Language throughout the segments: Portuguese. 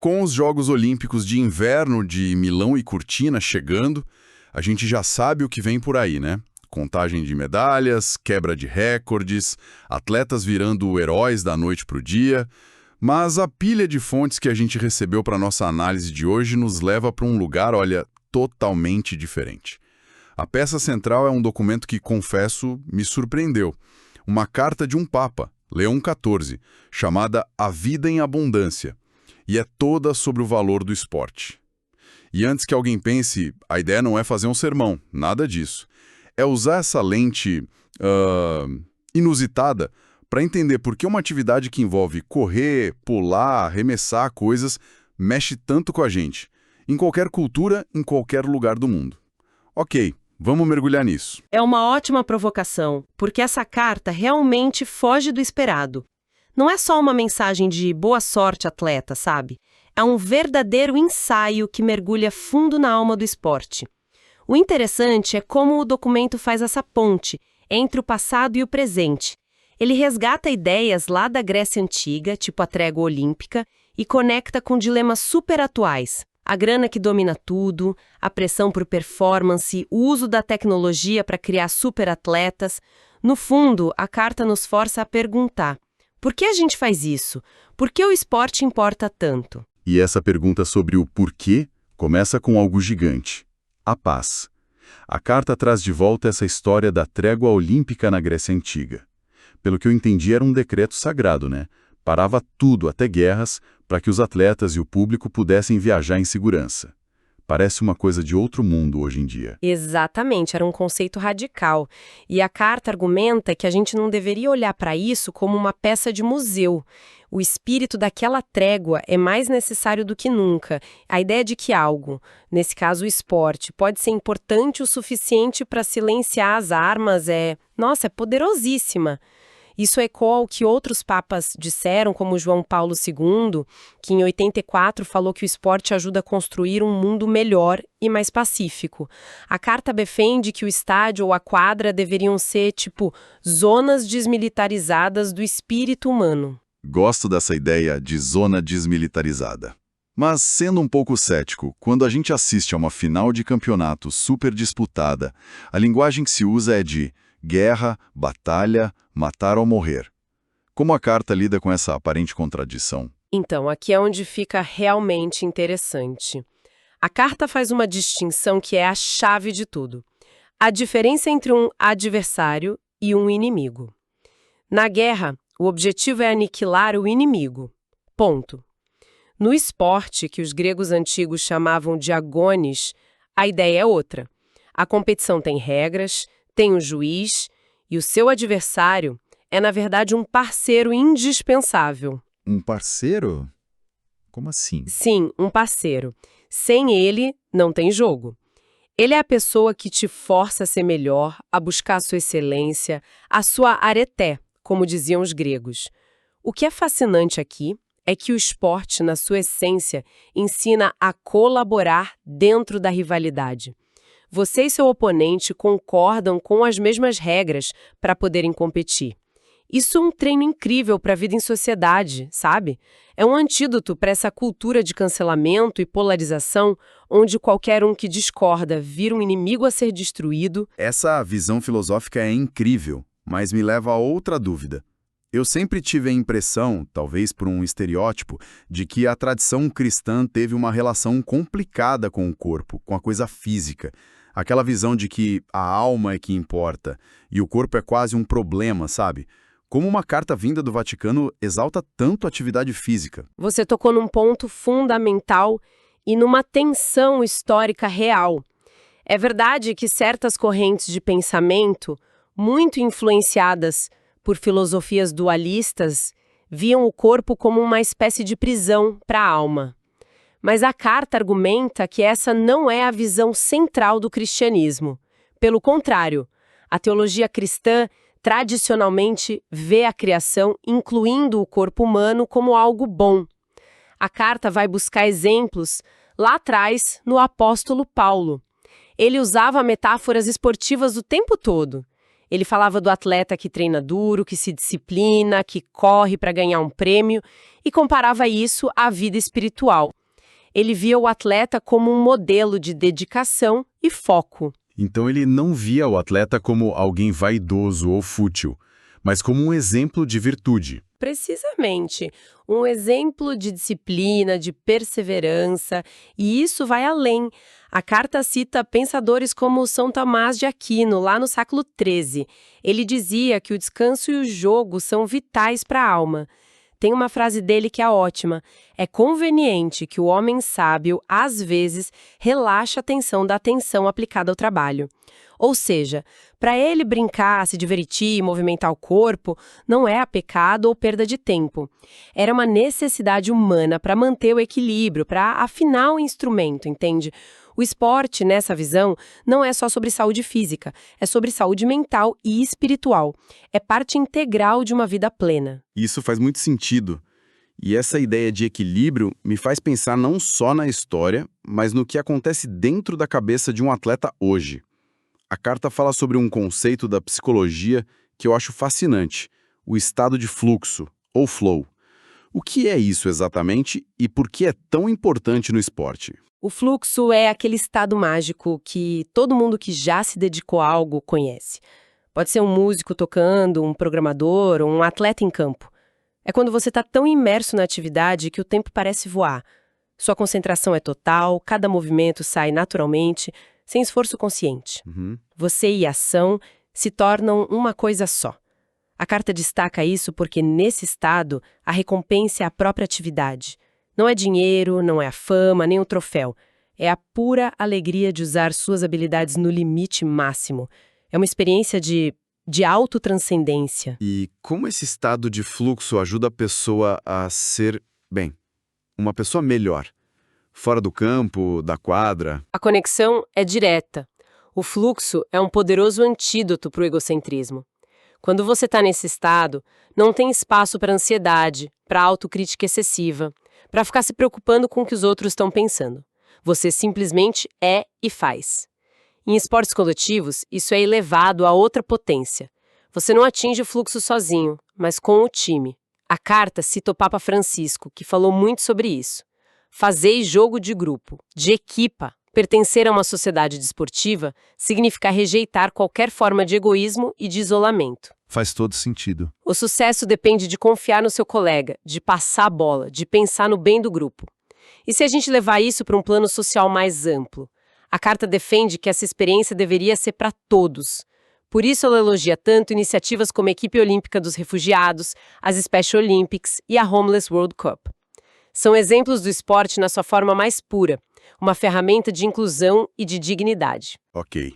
Com os Jogos Olímpicos de Inverno de Milão e Cortina chegando, a gente já sabe o que vem por aí, né? Contagem de medalhas, quebra de recordes, atletas virando heróis da noite para o dia. Mas a pilha de fontes que a gente recebeu para nossa análise de hoje nos leva para um lugar, olha, totalmente diferente. A peça central é um documento que, confesso, me surpreendeu. Uma carta de um Papa, Leão XIV, chamada A Vida em Abundância. E é toda sobre o valor do esporte. E antes que alguém pense, a ideia não é fazer um sermão, nada disso. É usar essa lente inusitada para entender por que uma atividade que envolve correr, pular, arremessar coisas, mexe tanto com a gente. Em qualquer cultura, em qualquer lugar do mundo. Ok, vamos mergulhar nisso. É uma ótima provocação, porque essa carta realmente foge do esperado. Não é só uma mensagem de boa sorte, atleta, sabe? É um verdadeiro ensaio que mergulha fundo na alma do esporte. O interessante é como o documento faz essa ponte entre o passado e o presente. Ele resgata ideias lá da Grécia Antiga, tipo a trégua olímpica, e conecta com dilemas super atuais. A grana que domina tudo, a pressão por performance, o uso da tecnologia para criar superatletas. No fundo, a carta nos força a perguntar: por que a gente faz isso? Por que o esporte importa tanto? E essa pergunta sobre o porquê começa com algo gigante: a paz. A carta traz de volta essa história da trégua olímpica na Grécia Antiga. Pelo que eu entendi, era um decreto sagrado, né? Parava tudo, até guerras, para que os atletas e o público pudessem viajar em segurança. Parece uma coisa de outro mundo hoje em dia. Exatamente, era um conceito radical. E a carta argumenta que a gente não deveria olhar para isso como uma peça de museu. O espírito daquela trégua é mais necessário do que nunca. A ideia de que algo, nesse caso o esporte, pode ser importante o suficiente para silenciar as armas é poderosíssima. Isso ecoa ao que outros papas disseram, como João Paulo II, que em 84 falou que o esporte ajuda a construir um mundo melhor e mais pacífico. A carta defende que o estádio ou a quadra deveriam ser, zonas desmilitarizadas do espírito humano. Gosto dessa ideia de zona desmilitarizada. Mas, sendo um pouco cético, quando a gente assiste a uma final de campeonato super disputada, a linguagem que se usa é de guerra, batalha, matar ou morrer. Como a carta lida com essa aparente contradição? Então, aqui é onde fica realmente interessante. A carta faz uma distinção que é a chave de tudo. A diferença entre um adversário e um inimigo. Na guerra, o objetivo é aniquilar o inimigo. Ponto. No esporte, que os gregos antigos chamavam de agones, a ideia é outra. A competição tem regras, tem um juiz, e o seu adversário é, na verdade, um parceiro indispensável. Um parceiro? Como assim? Sim, um parceiro. Sem ele, não tem jogo. Ele é a pessoa que te força a ser melhor, a buscar a sua excelência, a sua areté, como diziam os gregos. O que é fascinante aqui é que o esporte, na sua essência, ensina a colaborar dentro da rivalidade. Você e seu oponente concordam com as mesmas regras para poderem competir. Isso é um treino incrível para a vida em sociedade, sabe? É um antídoto para essa cultura de cancelamento e polarização, onde qualquer um que discorda vira um inimigo a ser destruído. Essa visão filosófica é incrível, mas me leva a outra dúvida. Eu sempre tive a impressão, talvez por um estereótipo, de que a tradição cristã teve uma relação complicada com o corpo, com a coisa física. Aquela visão de que a alma é que importa e o corpo é quase um problema, sabe? Como uma carta vinda do Vaticano exalta tanto a atividade física. Você tocou num ponto fundamental e numa tensão histórica real. É verdade que certas correntes de pensamento, muito influenciadas por filosofias dualistas, viam o corpo como uma espécie de prisão para a alma. Mas a carta argumenta que essa não é a visão central do cristianismo. Pelo contrário, a teologia cristã tradicionalmente vê a criação, incluindo o corpo humano, como algo bom. A carta vai buscar exemplos lá atrás no apóstolo Paulo. Ele usava metáforas esportivas o tempo todo. Ele falava do atleta que treina duro, que se disciplina, que corre para ganhar um prêmio e comparava isso à vida espiritual. Ele via o atleta como um modelo de dedicação e foco. Então ele não via o atleta como alguém vaidoso ou fútil, mas como um exemplo de virtude. Precisamente, um exemplo de disciplina, de perseverança, e isso vai além. A carta cita pensadores como São Tomás de Aquino, lá no século XIII. Ele dizia que o descanso e o jogo são vitais para a alma. Tem uma frase dele que é ótima. É conveniente que o homem sábio, às vezes, relaxe a tensão da atenção aplicada ao trabalho. Ou seja, para ele brincar, se divertir, movimentar o corpo, não é pecado ou perda de tempo. Era uma necessidade humana para manter o equilíbrio, para afinar o instrumento, entende? O esporte, nessa visão, não é só sobre saúde física, é sobre saúde mental e espiritual. É parte integral de uma vida plena. Isso faz muito sentido. E essa ideia de equilíbrio me faz pensar não só na história, mas no que acontece dentro da cabeça de um atleta hoje. A carta fala sobre um conceito da psicologia que eu acho fascinante, o estado de fluxo, ou flow. O que é isso exatamente e por que é tão importante no esporte? O fluxo é aquele estado mágico que todo mundo que já se dedicou a algo conhece. Pode ser um músico tocando, um programador ou um atleta em campo. É quando você está tão imerso na atividade que o tempo parece voar. Sua concentração é total, cada movimento sai naturalmente, sem esforço consciente. Você e a ação se tornam uma coisa só. A carta destaca isso porque, nesse estado, a recompensa é a própria atividade. Não é dinheiro, não é a fama, nem o troféu. É a pura alegria de usar suas habilidades no limite máximo. É uma experiência de autotranscendência. E como esse estado de fluxo ajuda a pessoa a ser, bem, uma pessoa melhor? Fora do campo, da quadra? A conexão é direta. O fluxo é um poderoso antídoto para o egocentrismo. Quando você está nesse estado, não tem espaço para ansiedade, para autocrítica excessiva, para ficar se preocupando com o que os outros estão pensando. Você simplesmente é e faz. Em esportes coletivos, isso é elevado a outra potência. Você não atinge o fluxo sozinho, mas com o time. A carta cita o Papa Francisco, que falou muito sobre isso. Fazer jogo de grupo, de equipa. Pertencer a uma sociedade desportiva significa rejeitar qualquer forma de egoísmo e de isolamento. Faz todo sentido. O sucesso depende de confiar no seu colega, de passar a bola, de pensar no bem do grupo. E se a gente levar isso para um plano social mais amplo? A carta defende que essa experiência deveria ser para todos. Por isso ela elogia tanto iniciativas como a Equipe Olímpica dos Refugiados, as Special Olympics e a Homeless World Cup. São exemplos do esporte na sua forma mais pura, uma ferramenta de inclusão e de dignidade. Ok.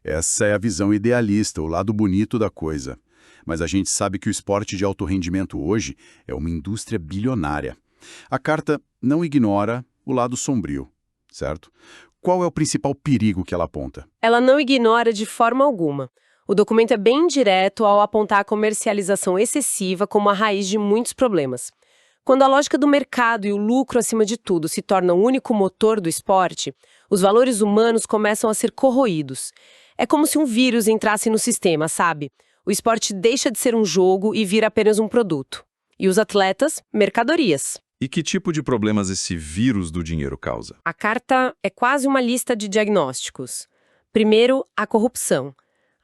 Essa é a visão idealista, o lado bonito da coisa. Mas a gente sabe que o esporte de alto rendimento hoje é uma indústria bilionária. A carta não ignora o lado sombrio, certo? Qual é o principal perigo que ela aponta? Ela não ignora de forma alguma. O documento é bem direto ao apontar a comercialização excessiva como a raiz de muitos problemas. Quando a lógica do mercado e o lucro acima de tudo se tornam o único motor do esporte, os valores humanos começam a ser corroídos. É como se um vírus entrasse no sistema, sabe? O esporte deixa de ser um jogo e vira apenas um produto. E os atletas, mercadorias. E que tipo de problemas esse vírus do dinheiro causa? A carta é quase uma lista de diagnósticos. Primeiro, a corrupção.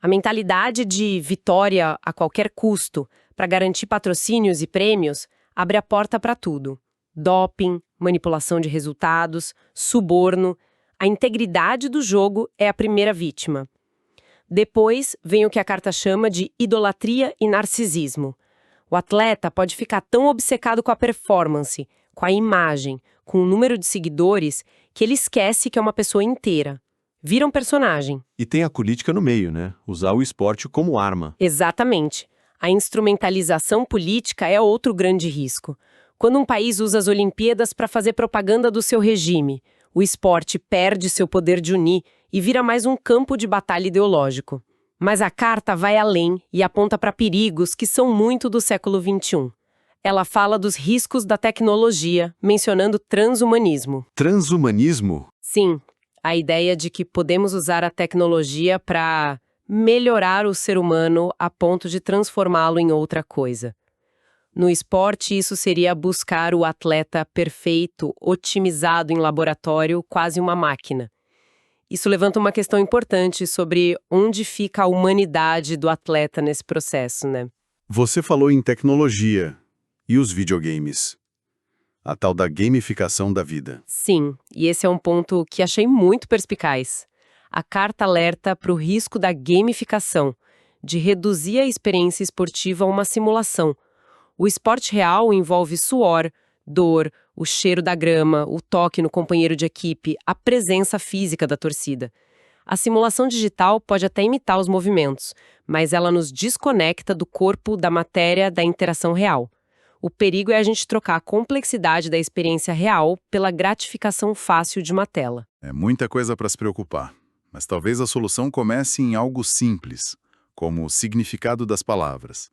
A mentalidade de vitória a qualquer custo para garantir patrocínios e prêmios abre a porta para tudo. Doping, manipulação de resultados, suborno. A integridade do jogo é a primeira vítima. Depois vem o que a carta chama de idolatria e narcisismo. O atleta pode ficar tão obcecado com a performance, com a imagem, com o número de seguidores, que ele esquece que é uma pessoa inteira. Vira um personagem. E tem a política no meio, né? Usar o esporte como arma. Exatamente. A instrumentalização política é outro grande risco. Quando um país usa as Olimpíadas para fazer propaganda do seu regime, o esporte perde seu poder de unir e vira mais um campo de batalha ideológico. Mas a carta vai além e aponta para perigos que são muito do século XXI. Ela fala dos riscos da tecnologia, mencionando transhumanismo. Transhumanismo? Sim, a ideia de que podemos usar a tecnologia para melhorar o ser humano a ponto de transformá-lo em outra coisa. No esporte, isso seria buscar o atleta perfeito, otimizado em laboratório, quase uma máquina. Isso levanta uma questão importante sobre onde fica a humanidade do atleta nesse processo, né? Você falou em tecnologia e os videogames. A tal da gamificação da vida. Sim, e esse é um ponto que achei muito perspicaz. A carta alerta para o risco da gamificação, de reduzir a experiência esportiva a uma simulação. O esporte real envolve suor, dor, o cheiro da grama, o toque no companheiro de equipe, a presença física da torcida. A simulação digital pode até imitar os movimentos, mas ela nos desconecta do corpo, da matéria, da interação real. O perigo é a gente trocar a complexidade da experiência real pela gratificação fácil de uma tela. É muita coisa para se preocupar, mas talvez a solução comece em algo simples, como o significado das palavras.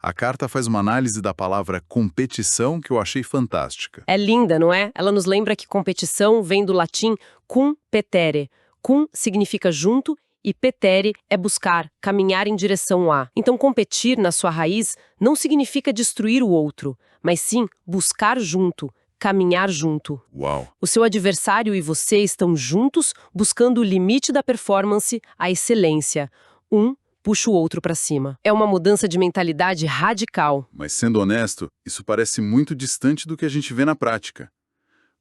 A carta faz uma análise da palavra competição que eu achei fantástica. É linda, não é? Ela nos lembra que competição vem do latim cum petere. Cum significa junto e petere é buscar, caminhar em direção a. Então, competir, na sua raiz, não significa destruir o outro, mas sim buscar junto, caminhar junto. Uau! O seu adversário e você estão juntos buscando o limite da performance, a excelência. Um puxa o outro para cima. É uma mudança de mentalidade radical. Mas sendo honesto, isso parece muito distante do que a gente vê na prática.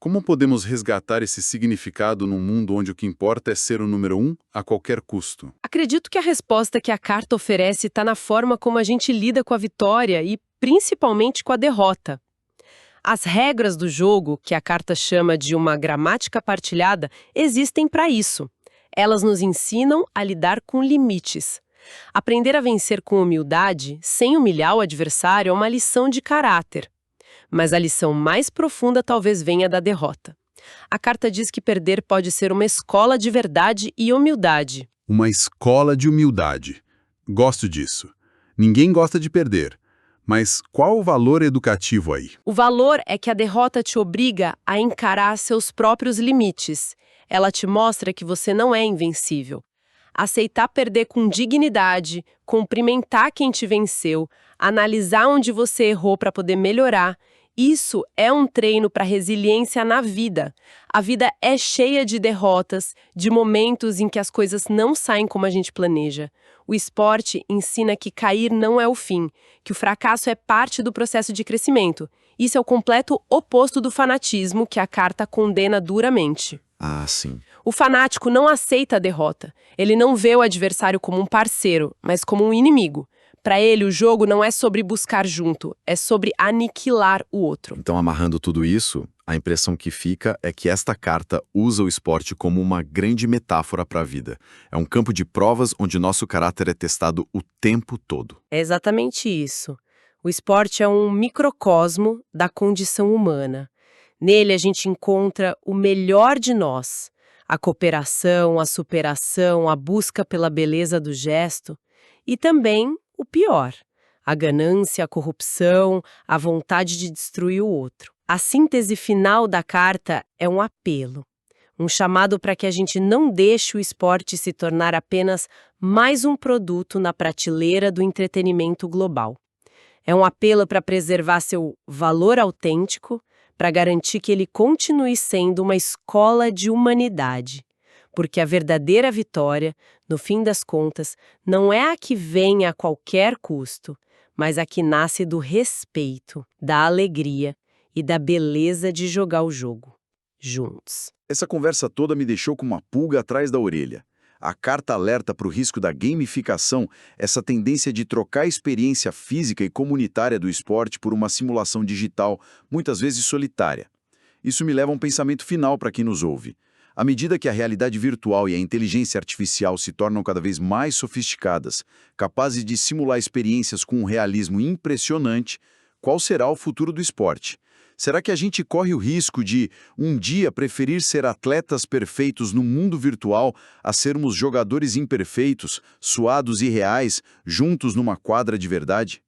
Como podemos resgatar esse significado num mundo onde o que importa é ser o número 1 a qualquer custo? Acredito que a resposta que a carta oferece está na forma como a gente lida com a vitória e, principalmente, com a derrota. As regras do jogo, que a carta chama de uma gramática partilhada, existem para isso. Elas nos ensinam a lidar com limites. Aprender a vencer com humildade, sem humilhar o adversário, é uma lição de caráter. Mas a lição mais profunda talvez venha da derrota. A carta diz que perder pode ser uma escola de verdade e humildade. Uma escola de humildade. Gosto disso. Ninguém gosta de perder. Mas qual o valor educativo aí? O valor é que a derrota te obriga a encarar seus próprios limites. Ela te mostra que você não é invencível. Aceitar perder com dignidade, cumprimentar quem te venceu, analisar onde você errou para poder melhorar. Isso é um treino para resiliência na vida. A vida é cheia de derrotas, de momentos em que as coisas não saem como a gente planeja. O esporte ensina que cair não é o fim, que o fracasso é parte do processo de crescimento. Isso é o completo oposto do fanatismo que a carta condena duramente. Ah, sim. O fanático não aceita a derrota. Ele não vê o adversário como um parceiro, mas como um inimigo. Para ele, o jogo não é sobre buscar junto, é sobre aniquilar o outro. Então, amarrando tudo isso, a impressão que fica é que esta carta usa o esporte como uma grande metáfora para a vida. É um campo de provas onde nosso caráter é testado o tempo todo. É exatamente isso. O esporte é um microcosmo da condição humana. Nele a gente encontra o melhor de nós. A cooperação, a superação, a busca pela beleza do gesto. E também o pior, a ganância, a corrupção, a vontade de destruir o outro. A síntese final da carta é um apelo, um chamado para que a gente não deixe o esporte se tornar apenas mais um produto na prateleira do entretenimento global. É um apelo para preservar seu valor autêntico, para garantir que ele continue sendo uma escola de humanidade. Porque a verdadeira vitória, no fim das contas, não é a que vem a qualquer custo, mas a que nasce do respeito, da alegria e da beleza de jogar o jogo, juntos. Essa conversa toda me deixou com uma pulga atrás da orelha. A carta alerta para o risco da gamificação, essa tendência de trocar a experiência física e comunitária do esporte por uma simulação digital, muitas vezes solitária. Isso me leva a um pensamento final para quem nos ouve. À medida que a realidade virtual e a inteligência artificial se tornam cada vez mais sofisticadas, capazes de simular experiências com um realismo impressionante, qual será o futuro do esporte? Será que a gente corre o risco de, um dia, preferir ser atletas perfeitos no mundo virtual a sermos jogadores imperfeitos, suados e reais, juntos numa quadra de verdade?